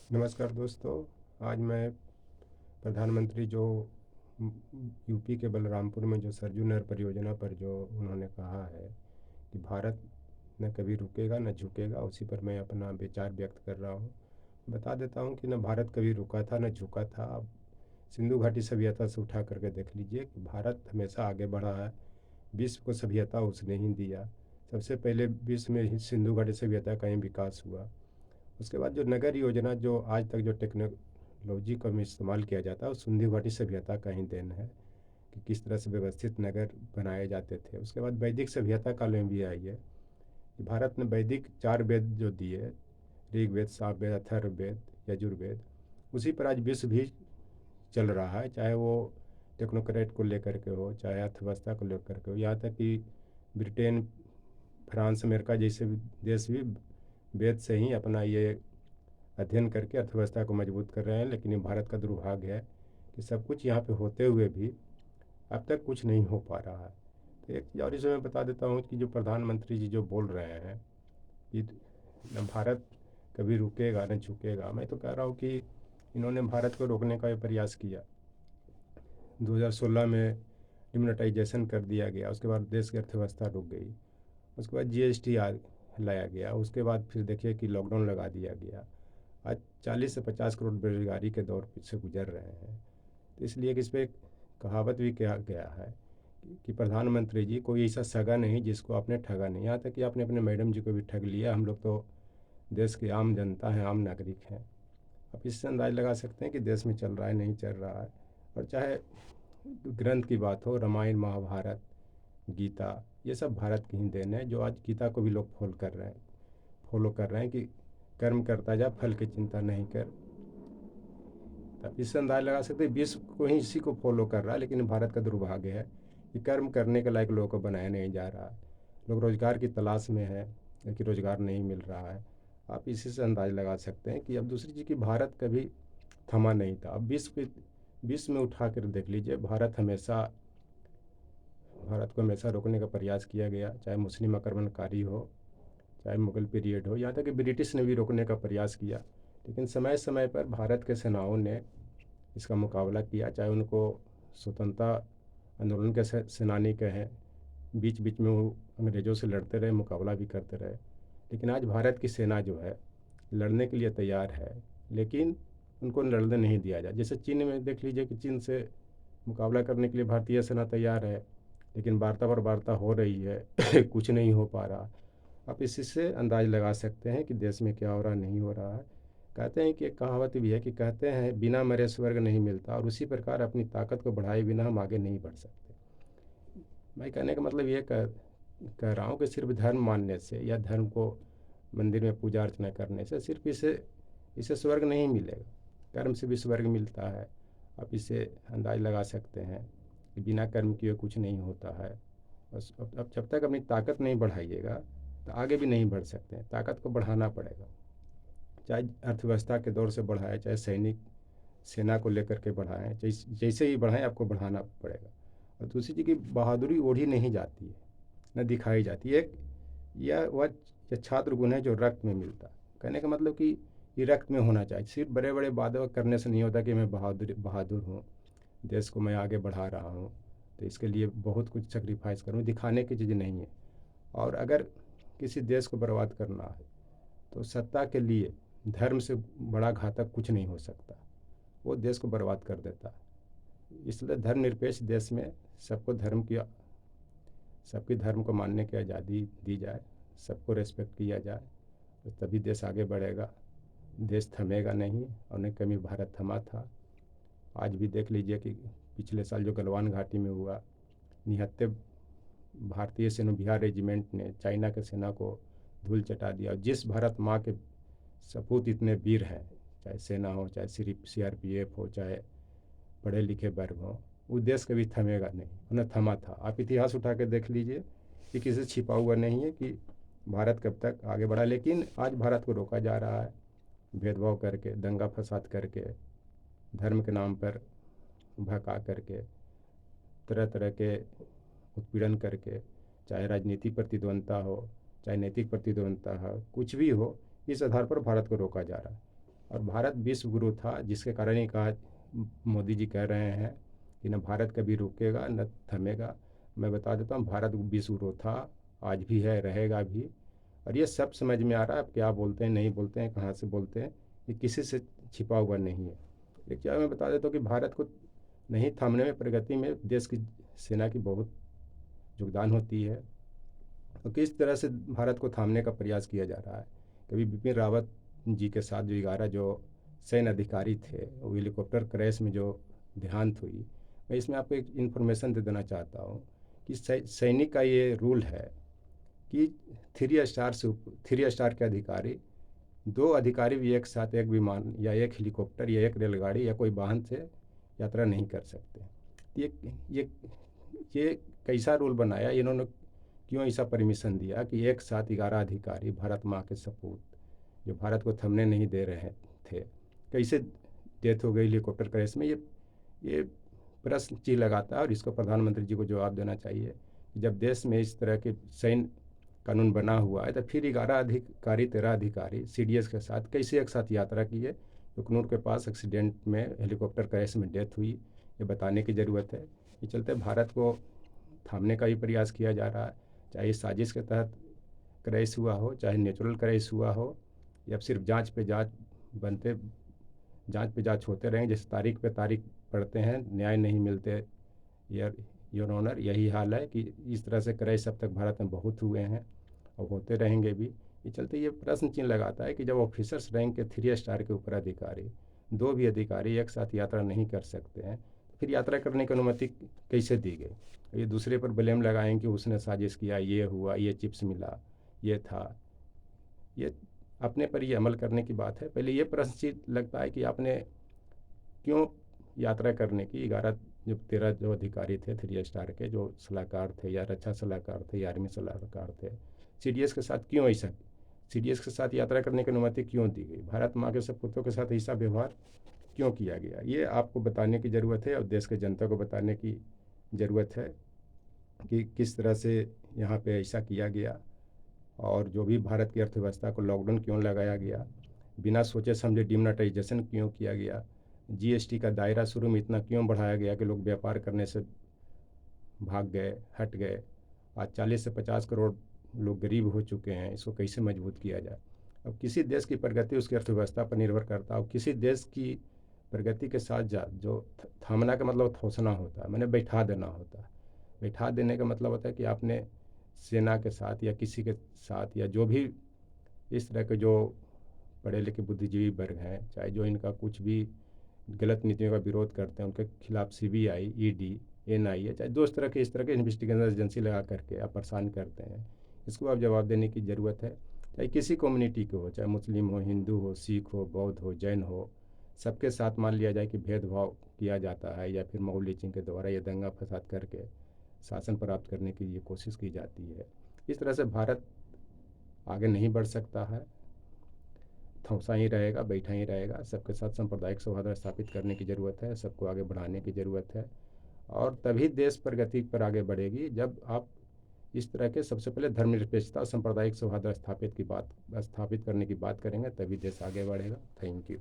नमस्कार दोस्तों। आज मैं प्रधानमंत्री जो यूपी के बलरामपुर में जो सरयू नहर परियोजना पर जो उन्होंने कहा है कि भारत न कभी रुकेगा न झुकेगा, उसी पर मैं अपना विचार व्यक्त कर रहा हूँ। बता देता हूँ कि न भारत कभी रुका था न झुका था। आप सिंधु घाटी सभ्यता से उठा करके देख लीजिए कि भारत हमेशा आगे बढ़ा है। विश्व को सभ्यता उसने ही दिया। सबसे पहले विश्व में ही सिंधु घाटी सभ्यता का ही विकास हुआ। उसके बाद जो नगर योजना जो आज तक जो टेक्नोलॉजी का में इस्तेमाल किया जाता है, वो सिंधु घाटी सभ्यता का ही देन है कि किस तरह से व्यवस्थित नगर बनाए जाते थे। उसके बाद वैदिक सभ्यता काल में भी आई है कि भारत ने वैदिक 4 वेद जो दिए, ऋग्वेद, सामवेद, अथर्ववेद, यजुर्वेद, उसी पर आज विश्व भी चल रहा है। चाहे वो टेक्नोक्रेट को लेकर के हो, चाहे अर्थव्यवस्था को लेकर के हो, यहाँ तक कि ब्रिटेन, फ्रांस, अमेरिका जैसे देश भी वेद से ही अपना ये अध्ययन करके अर्थव्यवस्था को मजबूत कर रहे हैं। लेकिन ये भारत का दुर्भाग्य है कि सब कुछ यहाँ पे होते हुए भी अब तक कुछ नहीं हो पा रहा है। तो एक चीज़ और इसमें मैं बता देता हूँ कि जो प्रधानमंत्री जी जो बोल रहे हैं कि न भारत कभी रुकेगा न झुकेगा, मैं तो कह रहा हूँ कि इन्होंने भारत को रोकने का प्रयास किया। 2016 में डिमोनेटाइजेशन कर दिया गया, उसके बाद देश की अर्थव्यवस्था रुक गई। उसके बाद जीएसटी लाया गया, उसके बाद फिर देखिए कि लॉकडाउन लगा दिया गया। आज 40 से 50 करोड़ बेरोजगारी के दौर से गुजर रहे हैं। तो इसलिए कि इस पर कहावत भी कहा गया है कि प्रधानमंत्री जी कोई ऐसा सगा नहीं जिसको आपने ठगा नहीं। यहाँ तक कि आपने अपने मैडम जी को भी ठग लिया। हम लोग तो देश की आम जनता हैं, आम नागरिक हैं। आप इससे अंदाज़ लगा सकते हैं कि देश में चल रहा है नहीं चल रहा है। और चाहे ग्रंथ की बात हो, रामायण, महाभारत, गीता, ये सब भारत की ही देन है। जो आज गीता को भी लोग फॉलो कर रहे हैं कि कर्म करता जा, फल की चिंता नहीं कर। तब इससे अंदाजा लगा सकते हैं विश्व को ही इसी को फॉलो कर रहा है। लेकिन भारत का दुर्भाग्य है कि कर्म करने के लायक लोगों को बनाया नहीं जा रहा है। लोग रोज़गार की तलाश में है लेकिन रोज़गार नहीं मिल रहा है। आप इसी से अंदाज़ लगा सकते हैं कि अब दूसरी चीज़ कि भारत कभी थमा नहीं था। अब विश्व में उठा कर देख लीजिए, भारत को हमेशा रोकने का प्रयास किया गया, चाहे मुस्लिम आक्रमणकारी हो, चाहे मुगल पीरियड हो, यहाँ तक कि ब्रिटिश ने भी रोकने का प्रयास किया। लेकिन समय समय पर भारत के सेनाओं ने इसका मुकाबला किया। चाहे उनको स्वतंत्रता आंदोलन के सेनानी कहें, बीच बीच में वो अंग्रेज़ों से लड़ते रहे, मुकाबला भी करते रहे। लेकिन आज भारत की सेना जो है लड़ने के लिए तैयार है, लेकिन उनको लड़ने नहीं दिया जाए। जैसे चीन में देख लीजिए कि चीन से मुकाबला करने के लिए भारतीय सेना तैयार है, लेकिन वार्ता पर वार्ता हो रही है कुछ नहीं हो पा रहा। आप इसी से अंदाज लगा सकते हैं कि देश में क्या हो रहा नहीं हो रहा है। कहते हैं कि एक कहावत भी है कि कहते हैं बिना मरे स्वर्ग नहीं मिलता, और उसी प्रकार अपनी ताकत को बढ़ाए बिना हम आगे नहीं बढ़ सकते। मैं कहने का मतलब ये कह रहा हूँ कि सिर्फ धर्म मानने से या धर्म को मंदिर में पूजा अर्चना करने से सिर्फ इसे इसे स्वर्ग नहीं मिलेगा, कर्म से भी स्वर्ग मिलता है। आप इसे अंदाज लगा सकते हैं कि बिना कर्म किए कुछ नहीं होता है। बस अब जब तक अपनी ताकत नहीं बढ़ाइएगा तो आगे भी नहीं बढ़ सकते हैं। ताकत को बढ़ाना पड़ेगा, चाहे अर्थव्यवस्था के दौर से बढ़ाए, चाहे सैनिक सेना को लेकर के बढ़ाएं, जैसे ही बढ़ाएं आपको बढ़ाना पड़ेगा। और दूसरी चीज़ की बहादुरी ओढ़ी नहीं जाती है, न दिखाई जाती है। एक यह वह छात्र गुण है जो रक्त में मिलता है। कहने का मतलब कि ये रक्त में होना चाहिए। सिर्फ बड़े बड़े वादे करने से नहीं होता कि मैं बहादुर बहादुर हूँ, देश को मैं आगे बढ़ा रहा हूँ, तो इसके लिए बहुत कुछ सेक्रीफाइस करूँ, दिखाने की चीज़ नहीं है। और अगर किसी देश को बर्बाद करना है तो सत्ता के लिए धर्म से बड़ा घातक कुछ नहीं हो सकता, वो देश को बर्बाद कर देता है। इसलिए धर्मनिरपेक्ष देश में सबको सबके धर्म को मानने की आज़ादी दी जाए, सबको रेस्पेक्ट किया जाए, तो तभी देश आगे बढ़ेगा। देश थमेगा नहीं, और नहीं कभी भारत थमा था। आज भी देख लीजिए कि पिछले साल जो गलवान घाटी में हुआ, निहत्ते भारतीय सेना बिहार रेजिमेंट ने चाइना के सेना को धूल चटा दिया। और जिस भारत माँ के सपूत इतने वीर हैं, चाहे सेना हो, चाहे सिर्फ सीआरपीएफ हो, चाहे पढ़े लिखे वर्ग हों, वो देश कभी थमेगा नहीं, उन्हें थमा था। आप इतिहास उठा के देख लीजिए कि किसी से छिपा हुआ नहीं है कि भारत कब तक आगे बढ़ा। लेकिन आज भारत को रोका जा रहा है, भेदभाव करके, दंगा फसाद करके, धर्म के नाम पर भड़का करके, तरह तरह के उत्पीड़न करके, चाहे राजनीतिक प्रतिद्वंदता हो, चाहे नैतिक प्रतिद्वंदता हो, कुछ भी हो, इस आधार पर भारत को रोका जा रहा है। और भारत विश्व गुरु था, जिसके कारण ही कहा मोदी जी कह रहे हैं कि न भारत कभी रुकेगा न थमेगा। मैं बता देता हूँ, भारत विश्व गुरु था, आज भी है, रहेगा भी। और ये सब समझ में आ रहा है, आप क्या बोलते हैं नहीं बोलते हैं, कहाँ से बोलते हैं, ये किसी से छिपा हुआ नहीं है। एक क्या मैं बता देता हूँ कि भारत को नहीं थामने में, प्रगति में देश की सेना की बहुत योगदान होती है। तो किस तरह से भारत को थामने का प्रयास किया जा रहा है। कभी बिपिन रावत जी के साथ जो 11 जो सैन्य अधिकारी थे, वो हेलीकॉप्टर क्रैश में जो देहांत हुई, मैं इसमें आपको एक इन्फॉर्मेशन दे देना चाहता हूँ कि सैनिक का ये रूल है कि 3 स्टार के अधिकारी, 2 अधिकारी भी एक साथ एक विमान या एक हेलीकॉप्टर या एक रेलगाड़ी या कोई वाहन से यात्रा नहीं कर सकते। ये ये ये कैसा रूल बनाया इन्होंने, क्यों ऐसा परमिशन दिया कि एक साथ 11 अधिकारी, भारत माँ के सपूत, जो भारत को थमने नहीं दे रहे थे, कैसे डेथ हो गई हेलीकॉप्टर क्रैश में। ये प्रश्न चिन्ह लगाता है और इसको प्रधानमंत्री जी को जवाब देना चाहिए। जब देश में इस तरह के सैन्य कानून बना हुआ है, तो फिर 11 अधिकारी, 13 अधिकारी CDS के साथ कैसे एक साथ यात्रा किए। अखनूर के पास एक्सीडेंट में, हेलीकॉप्टर क्रैश में डेथ हुई, ये बताने की ज़रूरत है। ये चलते भारत को थामने का भी प्रयास किया जा रहा है, चाहे साजिश के तहत क्रैश हुआ हो, चाहे नेचुरल क्रैश हुआ हो, या सिर्फ जांच पे जांच होते रहेंगे। जैसे तारीख पे तारीख पढ़ते हैं, न्याय नहीं मिलते। योर ऑनर, यही हाल है कि इस तरह से क्रैश अब तक भारत में बहुत हुए हैं और होते रहेंगे भी। ये चलते ये प्रश्न चिन्ह लगाता है कि जब ऑफिसर्स रैंक के 3 स्टार के ऊपर अधिकारी, 2 भी अधिकारी एक साथ यात्रा नहीं कर सकते हैं, तो फिर यात्रा करने की अनुमति कैसे दी गई। ये दूसरे पर ब्लेम लगाएं कि उसने साजिश किया, ये हुआ, ये चिप्स मिला, ये था। ये अपने पर ही अमल करने की बात है। पहले ये प्रश्न चिन्ह लगता है कि आपने क्यों यात्रा करने की, 11 जो 13 जो अधिकारी थे 3 स्टार के, जो सलाहकार थे या रक्षा सलाहकार थे या आर्मी सलाहकार थे, CDS के साथ क्यों ऐसा, CDS के साथ यात्रा करने की अनुमति क्यों दी गई, भारत माँ के सपूतों के साथ ऐसा व्यवहार क्यों किया गया, ये आपको बताने की ज़रूरत है और देश के जनता को बताने की ज़रूरत है कि किस तरह से यहाँ पे ऐसा किया गया। और जो भी भारत की अर्थव्यवस्था को लॉकडाउन क्यों लगाया गया, बिना सोचे समझे डिमोनेटाइजेशन क्यों किया गया, GST का दायरा शुरू में इतना क्यों बढ़ाया गया कि लोग व्यापार करने से भाग गए, हट गए। आज 40 से 50 करोड़ लोग गरीब हो चुके हैं, इसको कैसे मजबूत किया जाए। अब किसी देश की प्रगति उसकी अर्थव्यवस्था पर निर्भर करता है। अब किसी देश की प्रगति के साथ जो थामना का मतलब ठोसना होता है, मैंने बैठा देना होता है। बैठा देने का मतलब होता है कि आपने सेना के साथ या किसी के साथ, या जो भी इस तरह के जो पढ़े लिखे बुद्धिजीवी वर्ग हैं, चाहे जो इनका कुछ भी गलत नीतियों का विरोध करते हैं, उनके खिलाफ CBI, ED, NIA, चाहे दो तरह के इस तरह के इन्वेस्टिगेशन एजेंसी लगा करके आप परेशान करते हैं, इसको आप जवाब देने की ज़रूरत है। चाहे किसी कम्युनिटी के हो, चाहे मुस्लिम हो, हिंदू हो, सिख हो, बौद्ध हो, जैन हो, सबके साथ मान लिया जाए कि भेदभाव किया जाता है, या फिर मॉब लिंचिंग के द्वारा ये दंगा फसाद करके शासन प्राप्त करने की ये कोशिश की जाती है। इस तरह से भारत आगे नहीं बढ़ सकता है, थौसा ही रहेगा, बैठा ही रहेगा। सबके साथ सांप्रदायिक सौहार्द स्थापित करने की ज़रूरत है, सबको आगे बढ़ाने की ज़रूरत है। और तभी देश प्रगति पर आगे बढ़ेगी जब आप इस तरह के, सबसे पहले धर्मनिरपेक्षता और सांप्रदायिक सौहार्द स्थापित करने की बात करेंगे, तभी देश आगे बढ़ेगा। Thank you.